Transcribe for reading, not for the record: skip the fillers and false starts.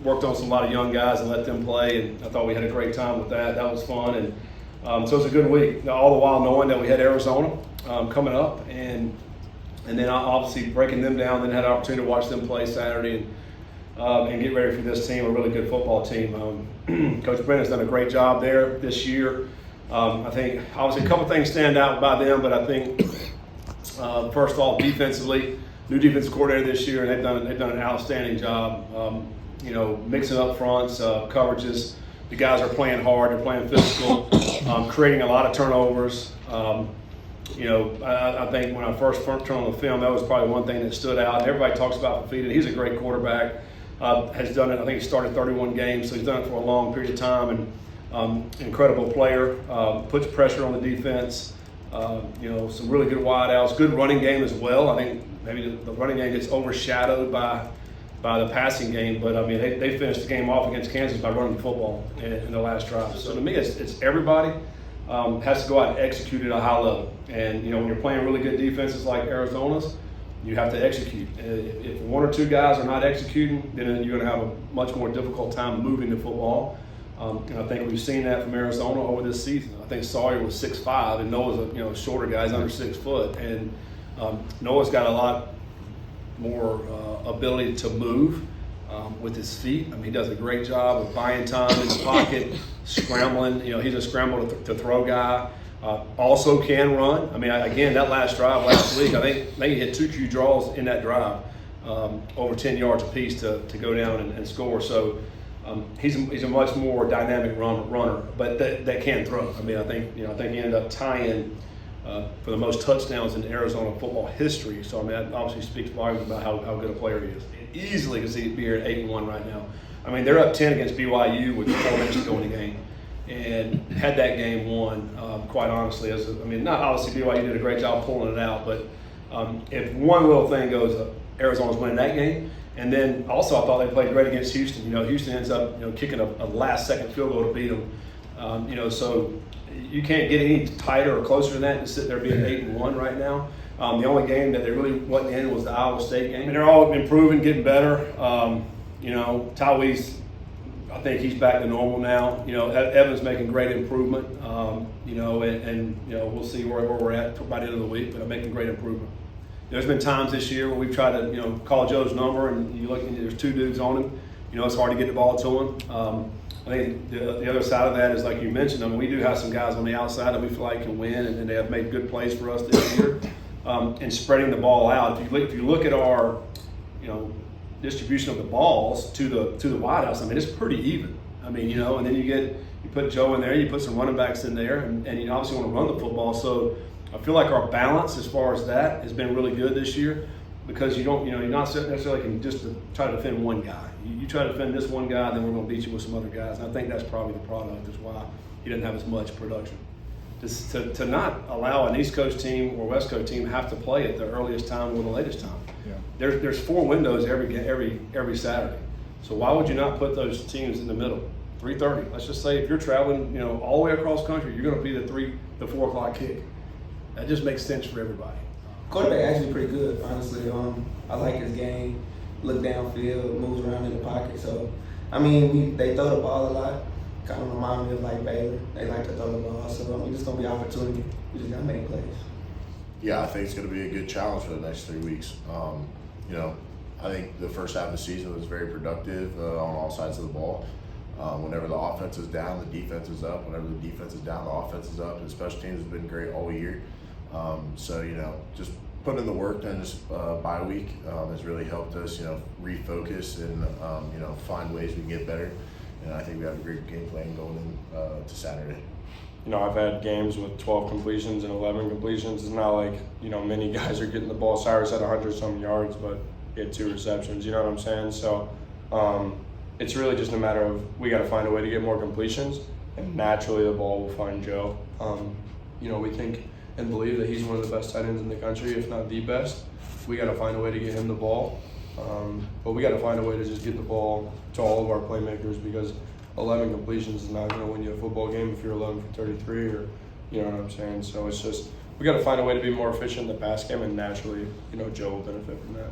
worked on a lot of young guys and let them play, and I thought we had a great time with that. That was fun, and so it was a good week. All the while knowing that we had Arizona coming up, and then obviously breaking them down. Then had an opportunity to watch them play Saturday and get ready for this team, a really good football team. Coach Brennan's done a great job there this year. I think obviously a couple things stand out by them, but I think first of all, defensively, new defensive coordinator this year, and they've done an outstanding job. Mixing up fronts, coverages. The guys are playing hard. They're playing physical, creating a lot of turnovers. I think when I first turned on the film, that was probably one thing that stood out. And everybody talks about Fafita. He's a great quarterback. Has done it. I think he started 31 games, so he's done it for a long period of time. And incredible player. Puts pressure on the defense. Some really good wideouts. Good running game as well. I think maybe the running game gets overshadowed by the passing game, but I mean they finished the game off against Kansas by running the football in the last drive. So to me, it's everybody has to go out and execute at a high level. And when you're playing really good defenses like Arizona's, you have to execute. If one or two guys are not executing, then you're going to have a much more difficult time moving the football. And I think we've seen that from Arizona over this season. I think Sawyer was 6'5", and Noah's a shorter guy. He's under 6 foot, and Noah's got a lot more ability to move with his feet. I mean, he does a great job of buying time in the pocket, scrambling. He's a scramble to throw guy. Also can run. I mean, again, that last drive last week, I think he hit 2 Q draws in that drive, over 10 yards apiece to go down and score. So he's a much more dynamic runner, but that can throw. I mean, I think he ended up tying for the most touchdowns in Arizona football history. So I mean, that obviously speaks volumes about how good a player he is. Easily can see be here at 8-1 right now. I mean, they're up 10 against BYU with 4 minutes to go in the game, and had that game won, quite honestly. Not obviously BYU did a great job pulling it out, but if one little thing goes, Arizona's winning that game. And then also I thought they played great against Houston. Houston ends up kicking a last-second field goal to beat them. So you can't get any tighter or closer than that and sit there being 8-1 right now. The only game that they really wasn't in was the Iowa State game. And they're all improving, getting better. Tawi's, I think he's back to normal now. Evan's making great improvement. We'll see where we're at by the end of the week, but I'm making great improvement. There's been times this year where we've tried to, call Joe's number, and you look and there's 2 dudes on him. It's hard to get the ball to him. I think the other side of that is, like you mentioned, we do have some guys on the outside that we feel like can win, and they have made good plays for us this year. And spreading the ball out. If you look at our, distribution of the balls to the wideouts, it's pretty even. And then you put Joe in there, you put some running backs in there, and you obviously want to run the football. So I feel like our balance as far as that has been really good this year, because you're not necessarily can just try to defend one guy. You try to defend this one guy, then we're going to beat you with some other guys. And I think that's probably the product is why he doesn't have as much production. Just to not allow an East Coast team or West Coast team have to play at the earliest time or the latest time. Yeah. There's 4 windows every Saturday. So why would you not put those teams in the middle? 3:30. Let's just say if you're traveling, all the way across country, you're going to be the 4 o'clock kick. That just makes sense for everybody. Quarterback actually pretty good, honestly. I like his game. Look downfield, moves around in the pocket. So, they throw the ball a lot. Kind of remind me of like Baylor. They like to throw the ball. So, it's going to be an opportunity. We just got to make plays. Yeah, I think it's going to be a good challenge for the next 3 weeks. I think the first half of the season was very productive on all sides of the ball. Whenever the offense is down, the defense is up. Whenever the defense is down, the offense is up. And special teams has been great all year. Just putting in the work during this bye week has really helped us, refocus and, find ways we can get better. And I think we have a great game plan going in to Saturday. I've had games with 12 completions and 11 completions. It's not like, many guys are getting the ball. Cyrus had 100-some yards, but he had 2 receptions. You know what I'm saying? So it's really just a matter of we got to find a way to get more completions, and naturally the ball will find Joe. We think and believe that he's one of the best tight ends in the country, if not the best. We got to find a way to get him the ball. But we got to find a way to just get the ball to all of our playmakers, because 11 completions is not going to win you a football game if you're 11 for 33, or you know what I'm saying. So it's just we got to find a way to be more efficient in the pass game, and naturally, Joe will benefit from that.